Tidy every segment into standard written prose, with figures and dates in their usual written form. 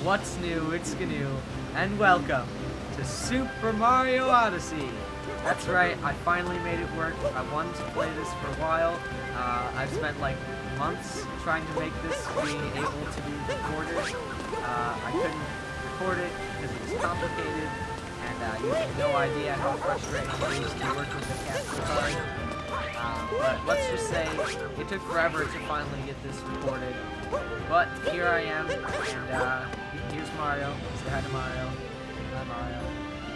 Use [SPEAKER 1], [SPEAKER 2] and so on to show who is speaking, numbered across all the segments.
[SPEAKER 1] What's new? It's Gnu, and welcome to Super Mario Odyssey. That's right, I finally made it work. I wanted to play this for a while. I've spent like months trying to make this be able to be recorded. I couldn't record it because it was complicated, and you have no idea how frustrating it is to work with the capture card. But let's just say it took forever to finally get this recorded. But here I am, and here's Mario. Say hi to Mario. Hi, Mario.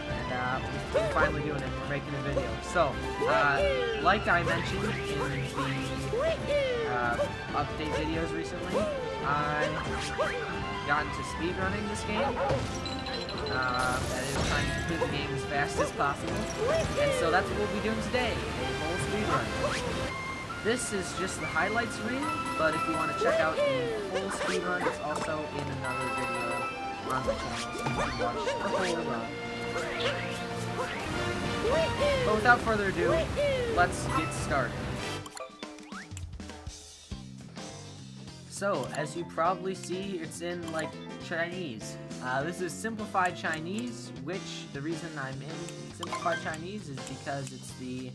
[SPEAKER 1] And we're finally doing it. We're making a video. So, like I mentioned in the update videos recently, I got into speedrunning this game. That is trying to complete the game as fast as possible. And so that's what we'll be doing today, a full speedrun. This is just the highlights reel, but if you want to check out the full speedrun, it's also in another video on the channel, so you can watch the whole run. But without further ado, let's get started. So, as you probably see, it's in, like, Chinese. This is simplified Chinese, which the reason I'm in simplified Chinese is because it's the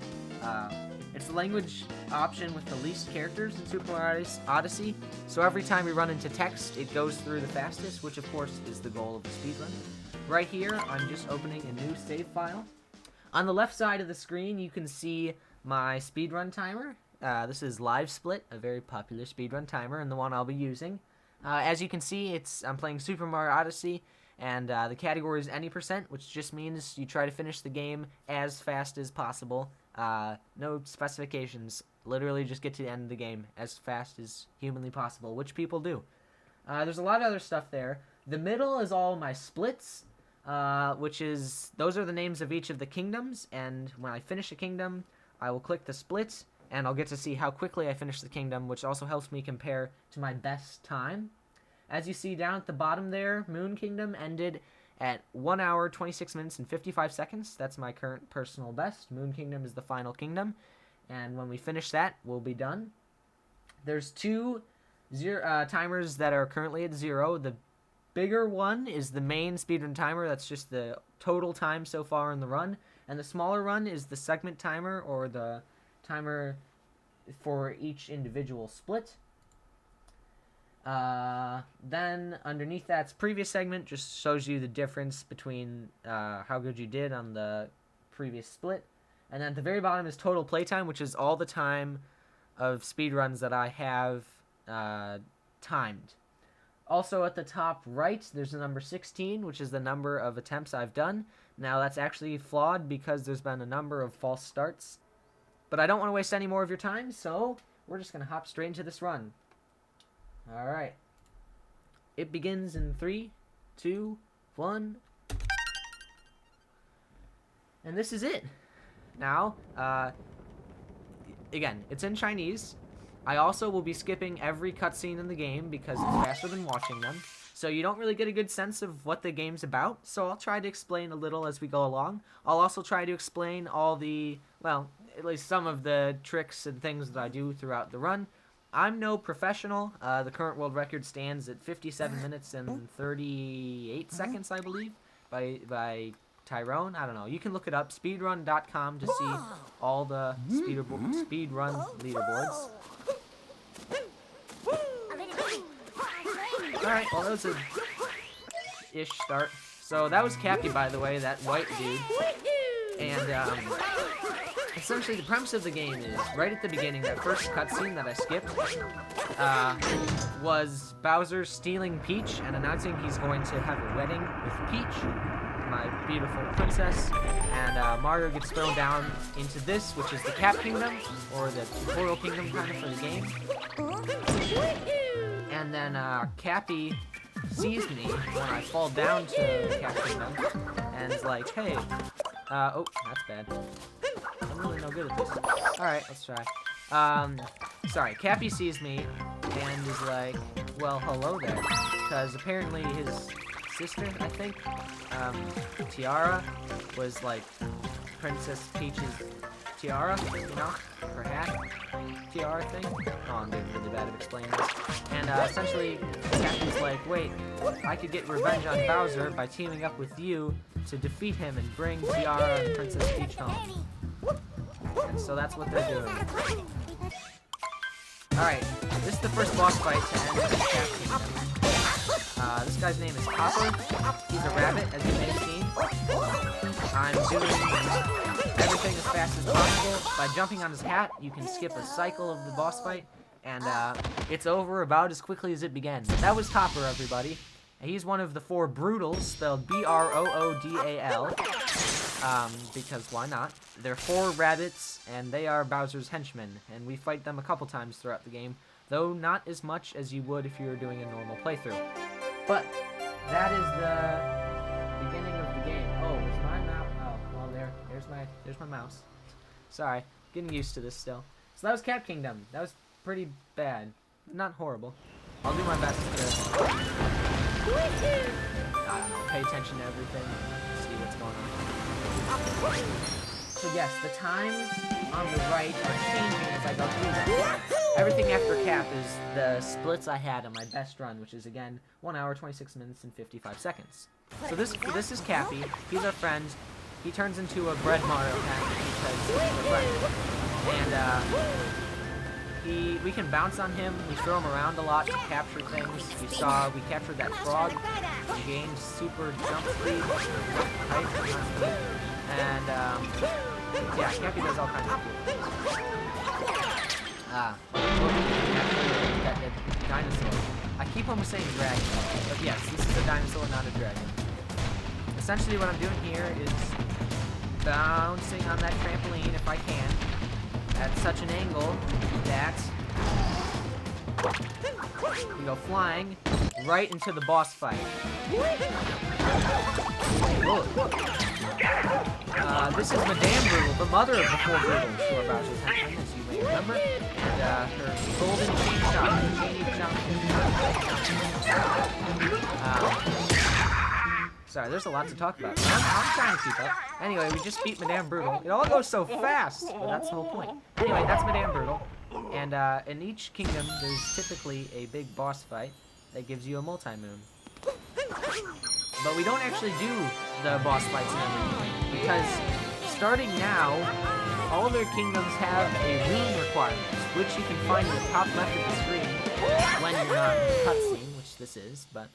[SPEAKER 1] language option with the least characters in Super Mario Odyssey. So every time we run into text, it goes through the fastest, which of course is the goal of the speedrun. Right here, I'm just opening a new save file. On the left side of the screen, you can see my speedrun timer. This is Live Split, a very popular speedrun timer, and the one I'll be using. As you can see, I'm playing Super Mario Odyssey, and the category is any %, which just means you try to finish the game as fast as possible. No specifications. Literally just get to the end of the game as fast as humanly possible, which people do. There's a lot of other stuff there. The middle is all my splits, those are the names of each of the kingdoms, and when I finish a kingdom, I will click the split, and I'll get to see how quickly I finish the kingdom, which also helps me compare to my best time. As you see down at the bottom there, Moon Kingdom ended at 1 hour, 26 minutes, and 55 seconds. That's my current personal best. Moon Kingdom is the final kingdom, and when we finish that, we'll be done. There's two timers that are currently at 0. The bigger one is the main speedrun timer. That's just the total time so far in the run, and the smaller one is the segment timer, or the timer for each individual split. Then underneath that's previous segment, just shows you the difference between how good you did on the previous split. And then at the very bottom is total playtime, which is all the time of speedruns that I have timed. Also at the top right, there's the number 16, which is the number of attempts I've done. Now that's actually flawed because there's been a number of false starts. But I don't want to waste any more of your time, so we're just going to hop straight into this run. Alright. It begins in 3, 2, 1. And this is it. Now, again, it's in Chinese. I also will be skipping every cutscene in the game because it's faster than watching them. So you don't really get a good sense of what the game's about. So I'll try to explain a little as we go along. I'll also try to explain all the, well, at least some of the tricks and things that I do throughout the run. I'm no professional. The current world record stands at 57 minutes and 38 seconds, I believe, by Tyrone. I don't know. You can look it up, speedrun.com, to see all the speedrun leaderboards. Alright, well, that was a ish start. So that was Cappy, by the way, that white dude. And, essentially, the premise of the game is, right at the beginning, that first cutscene that I skipped, was Bowser stealing Peach and announcing he's going to have a wedding with Peach, my beautiful princess, and Mario gets thrown down into this, which is the Cap Kingdom, or the tutorial kingdom kind of for the game. And then Cappy sees me when I fall down to the Cap Kingdom, and is like, hey, oh, that's bad. I'm really no good at this. Alright, let's try. Sorry, Cappy sees me and is like, well, hello there. Because apparently his sister, I think, Tiara, was like Princess Peach's tiara, you know, her hat, tiara thing. Oh, I'm doing really bad at explaining this. And essentially, Captain's like, wait, I could get revenge on Bowser by teaming up with you to defeat him and bring Tiara and Princess Peach home. And so that's what they're doing. Alright, this is the first boss fight to end the Cat Kingdom. This guy's name is Copper. He's a rabbit, as you may have seen. I'm doing everything as fast as possible. By jumping on his hat, you can skip a cycle of the boss fight, and it's over about as quickly as it began. That was Copper, everybody. And he's one of the 4 Broodals, spelled B-R-O-O-D-A-L. Because why not? They're 4 rabbits, and they are Bowser's henchmen, and we fight them a couple times throughout the game, though not as much as you would if you were doing a normal playthrough. But that is the beginning of the game. Oh, is my mouse? Oh, well, there's my mouse. Sorry, getting used to this still. So that was Cat Kingdom. That was pretty bad, not horrible. I'll do my best to, I don't know, pay attention to everything, see what's going on. So yes, the times on the right are changing as I go through them. Everything after cap is the splits I had on my best run, which is again 1 hour, 26 minutes, and 55 seconds. So this is Cappy. He's our friend. He turns into a bread Mario Cat because he's our friend. And we can bounce on him. We throw him around a lot to capture things. We captured that frog. We gained super jump speed, height, and yeah, Cappy does all kinds of cool things. That dinosaur. I keep almost saying dragon, but yes, this is a dinosaur, not a dragon. Essentially what I'm doing here is bouncing on that trampoline if I can, at such an angle that we go flying right into the boss fight. This is Madame Brutal, the mother of the 4 Brutals, who are Bowser's henchmen, as you may remember. And her golden chain shot. Sorry, there's a lot to talk about. I'm trying to keep up. Anyway, we just beat Madame Brutal. It all goes so fast, but that's the whole point. Anyway, that's Madame Brutal. And in each kingdom, there's typically a big boss fight that gives you a multi-moon. But we don't actually do the boss fights and everything, because starting now, all their kingdoms have a room requirement, which you can find in the top left of the screen when you're not in the cutscene, which this is. But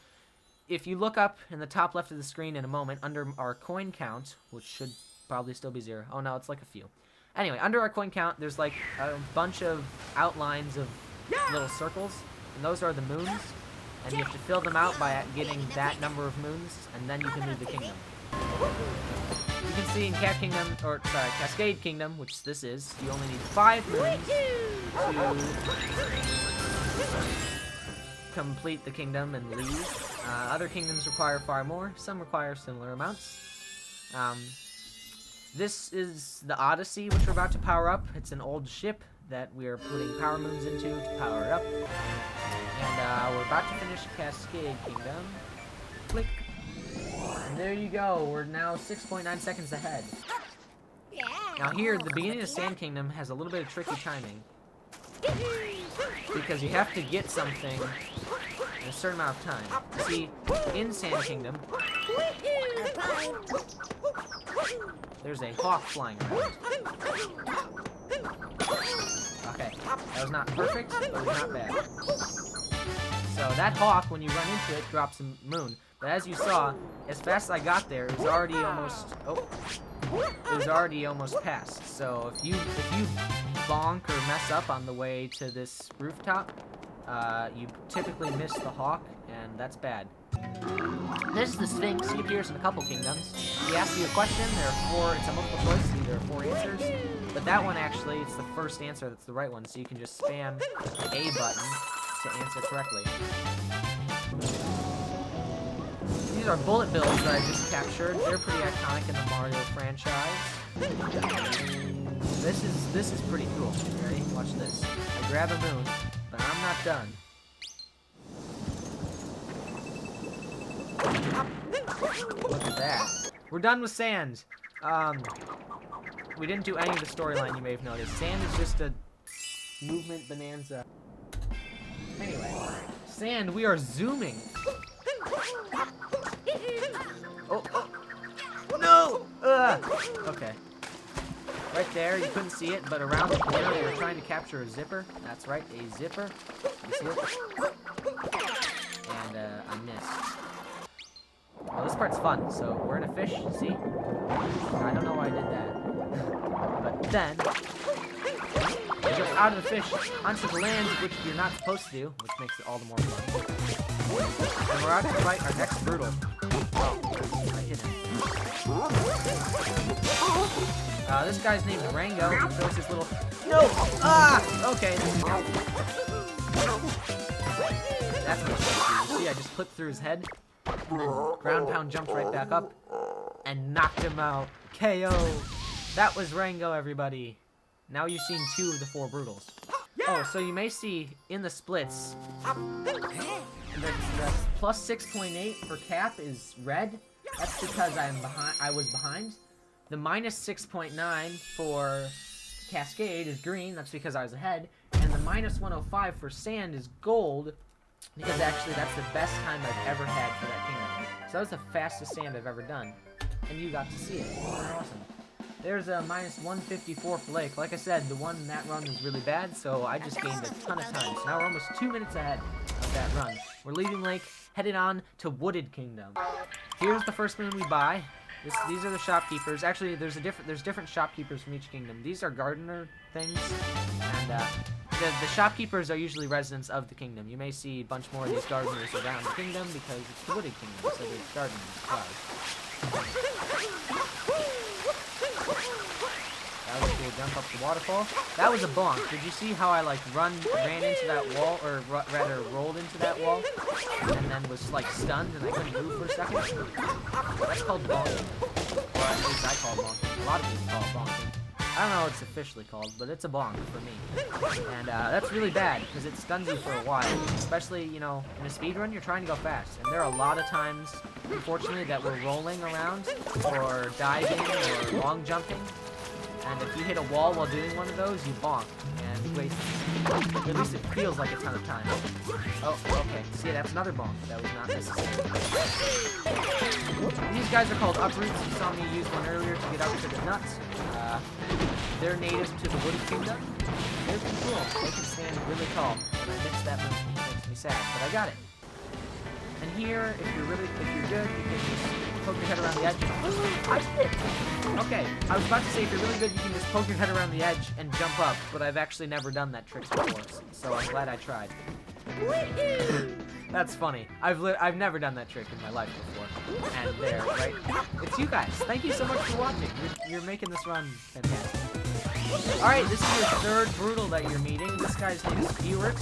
[SPEAKER 1] if you look up in the top left of the screen in a moment, under our coin count, which should probably still be 0. Oh no, it's like a few. Anyway, under our coin count, there's like a bunch of outlines of little circles, and those are the moons. And you have to fill them out by getting that number of moons, and then you can leave the kingdom. You can see in Cascade Kingdom, which this is, you only need 5 moons to complete the kingdom and leave. Other kingdoms require far more. Some require similar amounts. This is the Odyssey, which we're about to power up. It's an old ship that we are putting power moons into to power it up. And we're about to finish Cascade Kingdom. Click. And there you go. We're now 6.9 seconds ahead. Now here, the beginning of Sand Kingdom has a little bit of tricky timing. Because you have to get something in a certain amount of time. You see, in Sand Kingdom, there's a hawk flying around. Okay, that was not perfect, but it was not bad. So that hawk, when you run into it, drops a moon. But as you saw, as fast as I got there, it was already almost past. So if you bonk or mess up on the way to this rooftop, you typically miss the hawk, and that's bad. This is the Sphinx. He appears in a couple kingdoms. He asks you a question. There are 4. It's a multiple choice. So there are 4 answers. But that one actually, it's the first answer that's the right one. So you can just spam the A button to answer correctly. These are bullet bills that I just captured. They're pretty iconic in the Mario franchise. This is pretty cool. Ready? Watch this. I grab a moon, but I'm not done. Look at that. We're done with sand. We didn't do any of the storyline, you may have noticed. Sand is just a movement bonanza. Anyway, Sand, we are zooming. Oh, oh. No! Okay. Right there, you couldn't see it, but around the corner, we were trying to capture a zipper. That's right, a zipper. You see it? And, I missed. Well, this part's fun. So, we're in a fish, see? I don't know why I did that. But then, you jump out of the fish onto the land, which you're not supposed to do, which makes it all the more fun. And we're out to fight our next brutal. Oh, I hit him. This guy's named Rango. He throws his little... No! Ah! Okay. That's what you see, I just clipped through his head. And then ground pound jumped right back up. And knocked him out. KO! That was Rango, everybody. Now you've seen 2 of the 4 brutals. Oh, so you may see in the splits... the plus 6.8 for Cap is red. That's because I was behind. The minus 6.9 for Cascade is green. That's because I was ahead. And the minus 105 for Sand is gold. Because actually that's the best time I've ever had for that kingdom. So that was the fastest Sand I've ever done. And you got to see it. Awesome. There's a minus 154 for Lake. Like I said, the one in that run was really bad, so I just gained a ton of time. So now we're almost 2 minutes ahead of that run. We're leaving Lake, headed on to Wooded Kingdom. Here's the first moon we buy. These are the shopkeepers. Actually, there's different shopkeepers from each kingdom. These are gardener things, and the shopkeepers are usually residents of the kingdom. You may see a bunch more of these gardeners around the kingdom because it's the Wooded Kingdom, so there's gardeners as well. That was cool. Jump up the waterfall. That was a bonk. Did you see how I ran into that wall, or rather rolled into that wall, and then was stunned and I couldn't move for a second? That's called bonking. Or at least I call it bonking. A lot of people call it bonking. I don't know what it's officially called, but it's a bonk for me. And that's really bad because it stuns you for a while. Especially, you know, in a speedrun, you're trying to go fast. And there are a lot of times, unfortunately, that we're rolling around or diving or long jumping. And if you hit a wall while doing one of those, you bonk. And waste, at least it feels like a ton of time. Oh, okay. See, that's another bonk. That was not necessary. These guys are called uproots. You saw me use one earlier to get up to the nuts. They're native to the Wooded Kingdom. They're pretty cool. They can stand really tall. And I missed that move. It makes me sad, but I got it. And here, if you're good, you can just poke your head around the edge. I did it! Okay, I was about to say if you're really good, you can just poke your head around the edge and jump up, but I've actually never done that trick before, so I'm glad I tried. That's funny. I've never done that trick in my life before. And there, right? It's you guys. Thank you so much for watching. You're making this run fantastic. Alright, this is your 3rd brutal that you're meeting. This guy's name is Speedrun.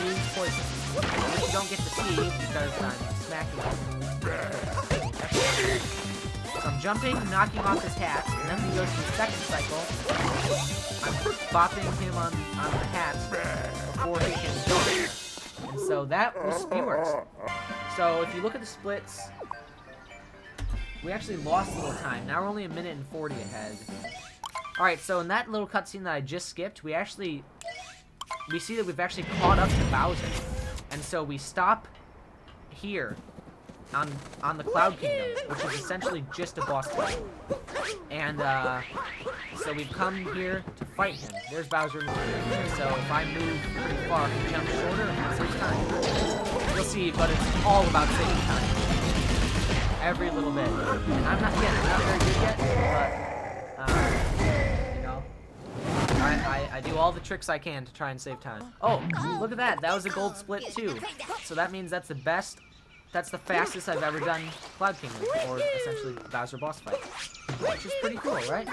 [SPEAKER 1] He's poison. Which you don't get to see because I'm smacking him. So I'm jumping, knocking off his hat, and then he goes to the second cycle. I'm bopping him on the hat before he can jump. And so that was Speedrun. So if you look at the splits, we actually lost a little time. Now we're only 1 minute and 40 ahead. Alright, so in that little cutscene that I just skipped, we see that we've actually caught up to Bowser. And so we stop here on the Cloud Kingdom, which is essentially just a boss fight. And so we've come here to fight him. There's Bowser. So if I move pretty far and jump shorter, and save time. You'll see, but it's all about saving time. Every little bit. And I'm not very good yet, but you know, I do all the tricks I can to try and save time. Oh, look at that. That was a gold split too. So that means that's the best. That's the fastest I've ever done Cloud Kingdom, or essentially Bowser boss fight. Which is pretty cool, right?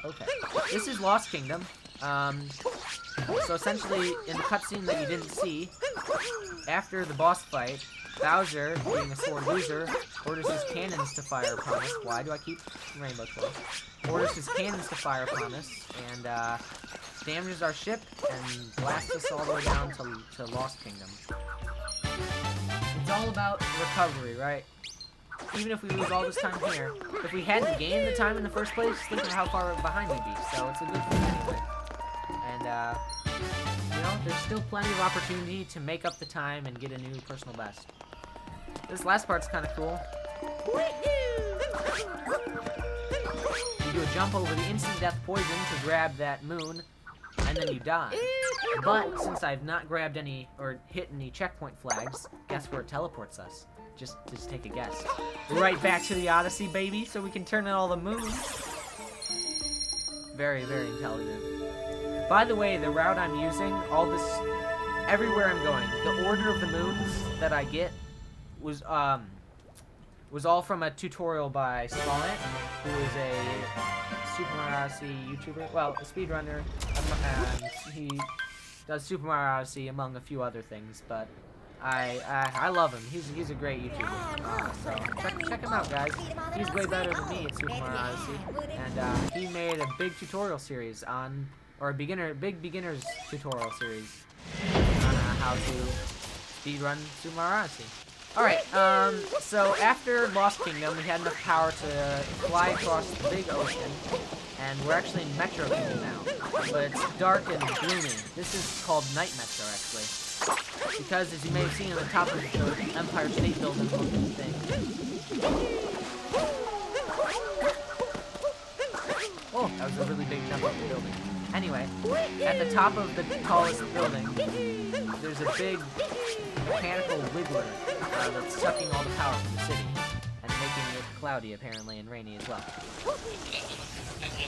[SPEAKER 1] Okay. This is Lost Kingdom. So essentially, in the cutscene that you didn't see, after the boss fight, Bowser, being a sore loser, orders his cannons to fire upon us. Why do I keep Rainbow Twirl? Orders his cannons to fire upon us, and damages our ship, and blasts us all the way down to Lost Kingdom. It's all about recovery, right? even if we lose all this time here, if we hadn't gained the time in the first place, think of how far behind we'd be. So it's a good thing anyway. And, you know, there's still plenty of opportunity to make up the time and get a new personal best. This last part's kind of cool. You do a jump over the instant death poison to grab that moon, and then you die. But since I've not grabbed any or hit any checkpoint flags, guess where it teleports us? Just take a guess. Right back to the Odyssey, baby, so we can turn in all the moons. Very, very intelligent. By the way, the route I'm using, everywhere I'm going, the order of the moons that I get was all from a tutorial by Smallnet, who is a Super Mario Odyssey YouTuber, well, a speedrunner, and he does Super Mario Odyssey among a few other things, but I love him. He's a great YouTuber. So check him out, guys. He's way better than me at Super Mario Odyssey, and he made a big tutorial series on, or a big beginners tutorial series on how to speedrun Super Mario Odyssey. Alright, so after Lost Kingdom, we had enough power to fly across the big ocean, and we're actually in Metro Kingdom now, but it's dark and gloomy. This is called Night Metro, actually, because as you may have seen on the top of the Empire State Building looking thing. Oh, that was a really big jump up the building. Anyway, at the top of the tallest building, there's a big mechanical wiggler that's sucking all the power from the city and making it cloudy, apparently, and rainy as well.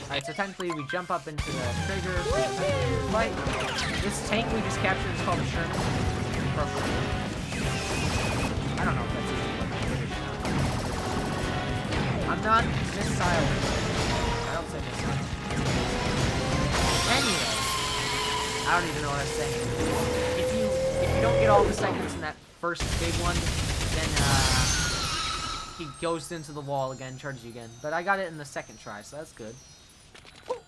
[SPEAKER 1] Alright, so technically we jump up into the trigger, fight. This tank we just captured is called a Sherman. I don't know if that's even I'm not missile. I don't say missile. Anyway, I don't even know what I'm saying. If you don't get all the segments in that first big one, then he goes into the wall again, charges you again. But I got it in the second try, so that's good. And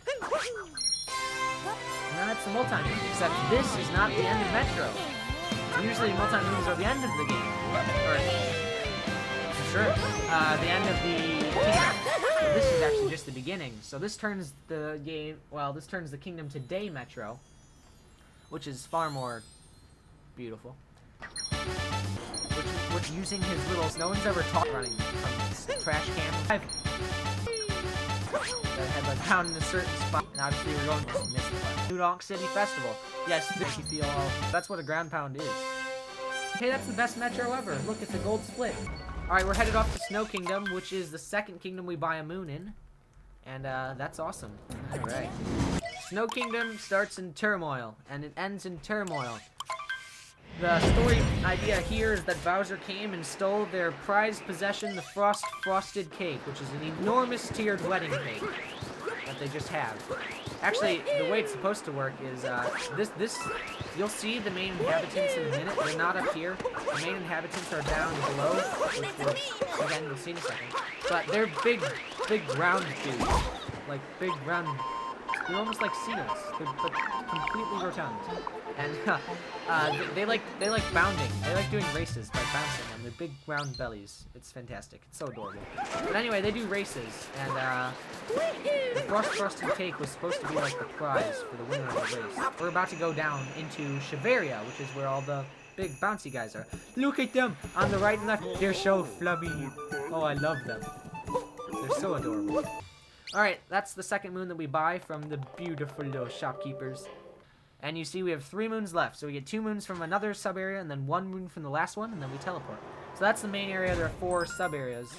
[SPEAKER 1] then that's the multi-moon, except this is not the end of Metro. Usually multi-moons are the end of the game. Or, for sure, the end of the kingdom. So this is actually just the beginning. So this turns the game, well, this turns the kingdom to Day Metro, which is far more beautiful. Which using his little, no one's ever taught running from this trash can. That had like down in a certain spot, and obviously we're going to miss the New Donk City Festival. Yes, this you feel all, that's what a ground pound is. Okay, that's the best Metro ever. Look, it's a gold split. Alright, we're headed off to Snow Kingdom, which is the second kingdom we buy a moon in. And that's awesome. Alright. Snow Kingdom starts in turmoil, and it ends in turmoil. The story idea here is that Bowser came and stole their prized possession, the frosted cake, which is an enormous tiered wedding cake that they just have. Actually, the way it's supposed to work is you'll see the main inhabitants in a minute. They're not up here. The main inhabitants are down below, which again you'll see in a second. But they're big round dudes, like big round. They're almost like seals, but completely rotund. And they like bounding. They like doing races by bouncing on their big round bellies. It's fantastic. It's so adorable. But anyway, they do races, and the frosted cake was supposed to be like the prize for the winner of the race. We're about to go down into Shiveria, which is where all the big bouncy guys are. Look at them on the right and left. They're so flubby. Oh, I love them. They're so adorable. Alright, that's the second moon that we buy from the beautiful little shopkeepers. And you see we have 3 moons left. So we get 2 moons from another sub-area and then 1 moon from the last one, and then we teleport. So that's the main area. There are 4 sub-areas.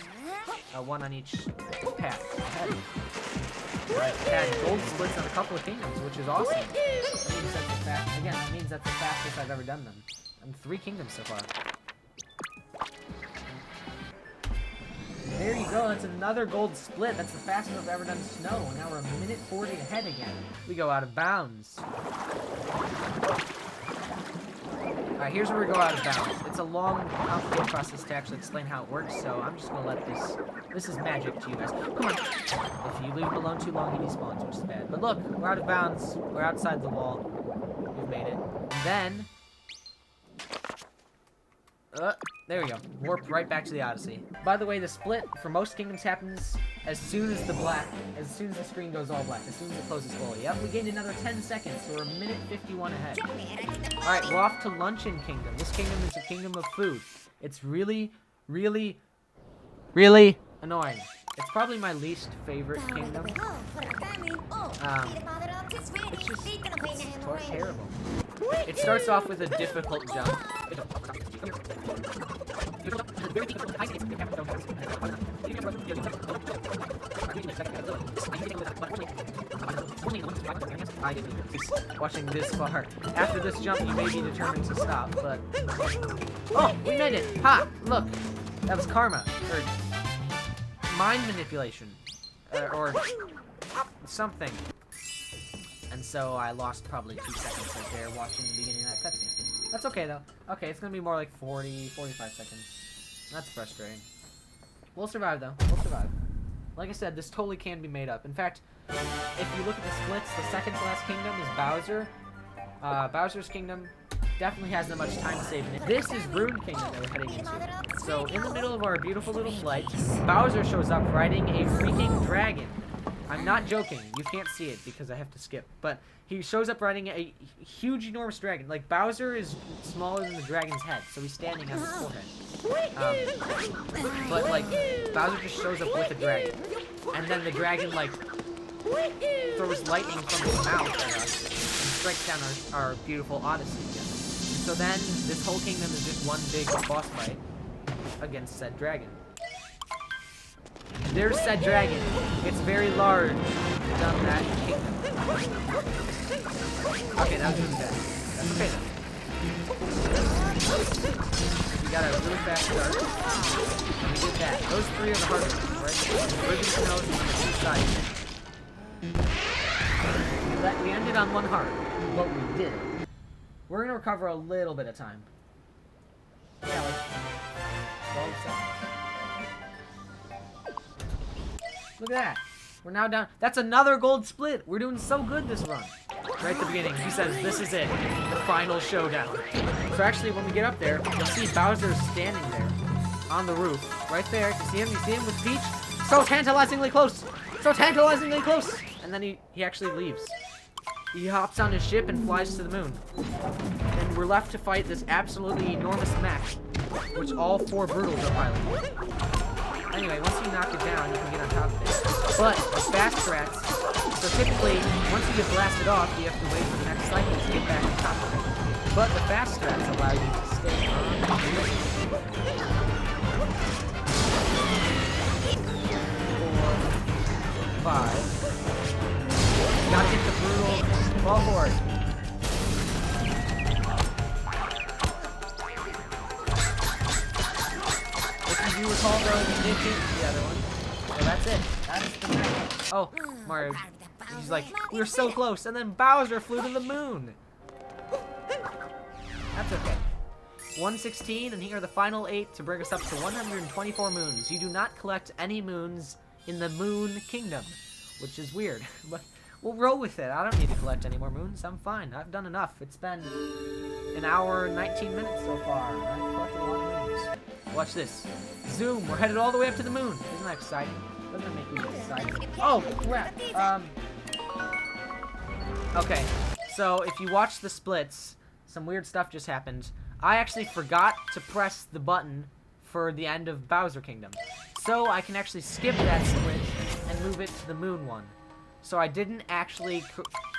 [SPEAKER 1] 1 on each path. I've had gold splits on a couple of kingdoms, which is awesome. That means that means that's the fastest I've ever done them. I'm 3 kingdoms so far. There you go, that's another gold split. That's the fastest I've ever done snow. And now we're a minute 40 ahead again. We go out of bounds. Alright, here's where we go out of bounds. It's a long, complicated process to actually explain how it works, so I'm just gonna let this is magic to you guys. Come on. If you leave him alone too long, he despawns, which is bad. But look, we're out of bounds. We're outside the wall. We've made it. And then There we go. Warp right back to the Odyssey. By the way, the split for most kingdoms happens as soon as the screen goes all black, as soon as it closes fully. Yep, we gained another 10 seconds, so we're a minute 51 ahead. Alright, we're off to Luncheon Kingdom. This kingdom is a kingdom of food. It's really, really, really annoying. It's probably my least favorite kingdom. It's just terrible. It starts off with a difficult jump. Watching this far. After this jump, you may be determined to stop, but... Oh, we made it! Ha! Look! That was karma. Or mind manipulation. Or something. And so I lost probably 2 seconds right there watching the beginning of that cutscene. That's okay though. Okay, it's gonna be more like 40, 45 seconds. That's frustrating. We'll survive though. We'll survive. Like I said, this totally can be made up. In fact, if you look at the splits, the second to last kingdom is Bowser. Bowser's kingdom definitely hasn't much time saving it. This is Rune Kingdom that we're heading into. So in the middle of our beautiful little flight, Bowser shows up riding a freaking dragon. I'm not joking. You can't see it because I have to skip. But he shows up riding a huge, enormous dragon. Like, Bowser is smaller than the dragon's head, so he's standing on his forehead. But, like, Bowser just shows up with a dragon. And then the dragon, like, throws lightning from his mouth at us and strikes down our beautiful Odyssey again. So then, this whole kingdom is just one big boss fight against said dragon. There's said dragon. It's very large. Done that kingdom. Okay, that was really bad. That's okay though. We got a really fast start. And we did that. Those three are the hardest ones, right? Ribbon snows on the 2 sides. We ended on 1 heart, but we did. We're gonna recover a little bit of time. Yeah, like 12 seconds. Look at that. We're now down. That's another gold split. We're doing so good this run. Right at the beginning, he says, this is it. The final showdown. So actually, when we get up there, you'll see Bowser standing there on the roof. Right there. You see him? You see him with Peach? So tantalizingly close. So tantalizingly close. And then he actually leaves. He hops on his ship and flies to the moon. And we're left to fight this absolutely enormous mech, which all 4 Brutals are piloting. Anyway, once you knock it down, you can get on top of it. But the fast strats, so typically, once you get blasted off, you have to wait for the next cycle to get back on top of it. But the fast strats allow you to stay on the mission. 4, 5. Gotta get the brutal. Fall forward. If you recall though, you did get the other one. So that's it. That's the match. Oh, Mario. He's like, we were so close, and then Bowser flew to the moon. That's okay. 116, and here are the final 8 to bring us up to 124 moons. You do not collect any moons in the Moon Kingdom, which is weird, but we'll roll with it. I don't need to collect any more moons. I'm fine. I've done enough. It's been an hour and 19 minutes so far. I've collected a lot of moons. Watch this. Zoom. We're headed all the way up to the moon. Isn't that exciting? Doesn't that make me excited? Oh, crap. Okay. So, if you watch the splits, some weird stuff just happened. I actually forgot to press the button for the end of Bowser Kingdom. So, I can actually skip that split and move it to the moon one. So, I didn't actually...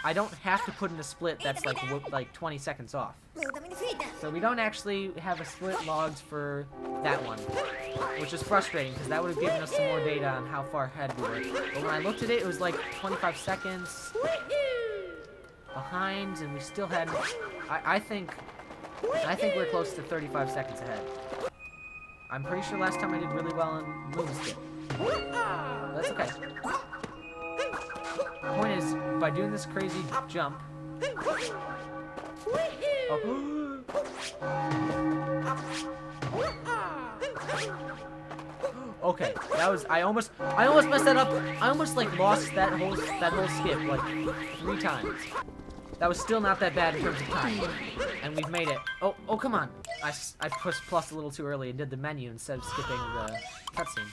[SPEAKER 1] I don't have to put in a split that's like 20 seconds off. So we don't actually have a split logged for that one, which is frustrating because that would have given us some more data on how far ahead we were. But when I looked at it, it was like 25 seconds behind, and we still had. I think we're close to 35 seconds ahead. I'm pretty sure last time I did really well on Moonskip. But that's okay. The point is, by doing this crazy jump. Oh. Okay, that was I almost messed that up. I almost like lost that whole skip like 3 times. That was still not that bad in terms of time. And we've made it. Oh, come on. I pushed plus a little too early and did the menu instead of skipping the cutscene.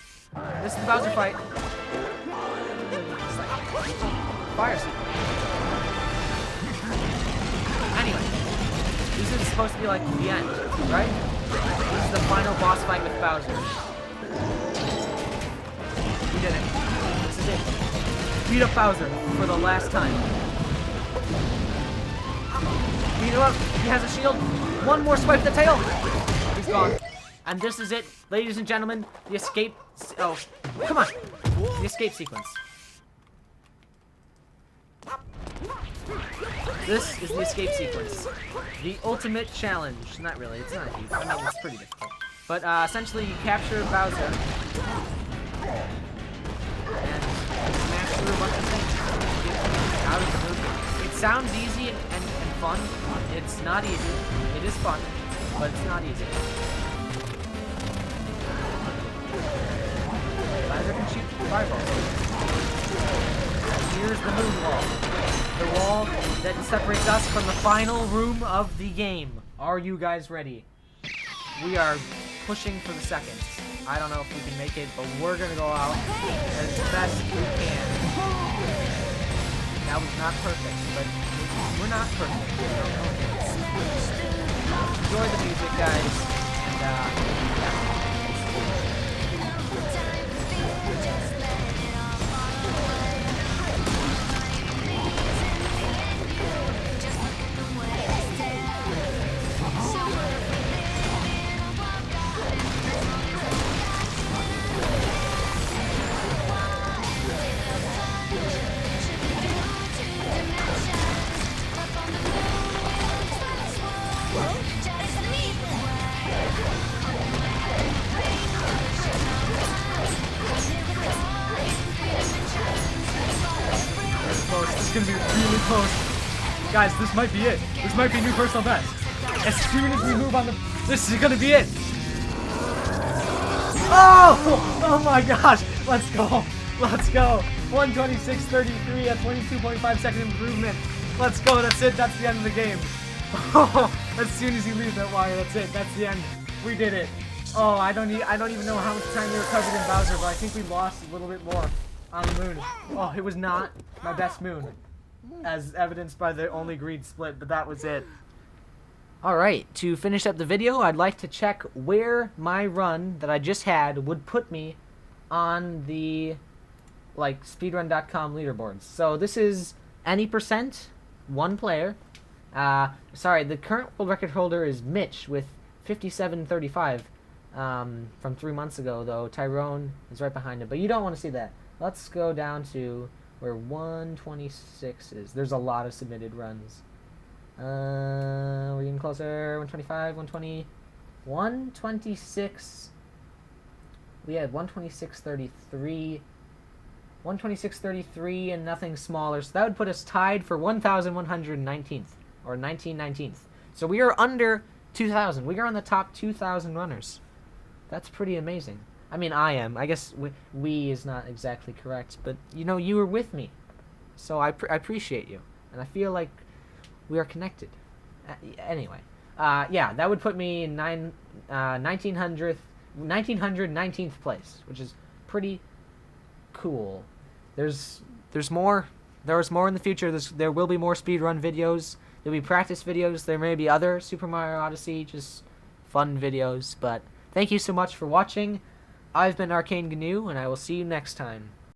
[SPEAKER 1] This is the Bowser fight. It's like fire sequence. Anyway, this is supposed to be like the end, right? This is the final boss fight with Bowser. We did it. This is it. Beat up Bowser for the last time. Beat him up. He has a shield. One more swipe at the tail. He's gone. And this is it, ladies and gentlemen. The escape. Oh, come on. The escape sequence. This is the escape sequence. The ultimate challenge. Not really. It's not huge. I mean, it's pretty difficult. But essentially, you capture Bowser and smash through a bunch of things. Get out of the movie. It sounds easy and fun. It's not easy. It is fun, but it's not easy. Bowser can shoot fireballs. Here's the moon wall. The wall that separates us from the final room of the game. Are you guys ready? We are pushing for the seconds. I don't know if we can make it, but we're gonna go out as best we can. That was not perfect, but we're not perfect. Enjoy the music, guys, and yeah.
[SPEAKER 2] This is gonna be really close. Guys, this might be it. This might be new personal best. As soon as we move on the... This is gonna be it. Oh my gosh. Let's go. Let's go. 126.33 at 22.5 second improvement. Let's go. That's it. That's the end of the game. As soon as you leave that wire, that's it. That's the end. We did it. Oh, I don't even know how much time we recovered in Bowser, but I think we lost a little bit more on the moon. Oh, it was not my best moon, as evidenced by the only green split, but that was it.
[SPEAKER 1] Alright, to finish up the video, I'd like to check where my run that I just had would put me on the, like, speedrun.com leaderboards. So this is any percent, one player. Sorry, the current world record holder is Mitch with 57.35 from 3 months ago, though Tyrone is right behind him. But you don't want to see that. Let's go down to where 126 is. There's a lot of submitted runs. We're getting closer. 125, 120, 126. We had 126.33, 126.33, and nothing smaller. So that would put us tied for 1,119th, or 1919th. So we are under 2,000. We are on the top 2,000 runners. That's pretty amazing. I mean, I am. I guess we is not exactly correct, but, you know, you were with me. So I appreciate you. And I feel like we are connected. Anyway. Yeah, that would put me in 1919th place, which is pretty cool. There's more. There's more in the future. There will be more speedrun videos. There'll be practice videos. There may be other Super Mario Odyssey, just fun videos. But thank you so much for watching. I've been Arcane Gnu, and I will see you next time.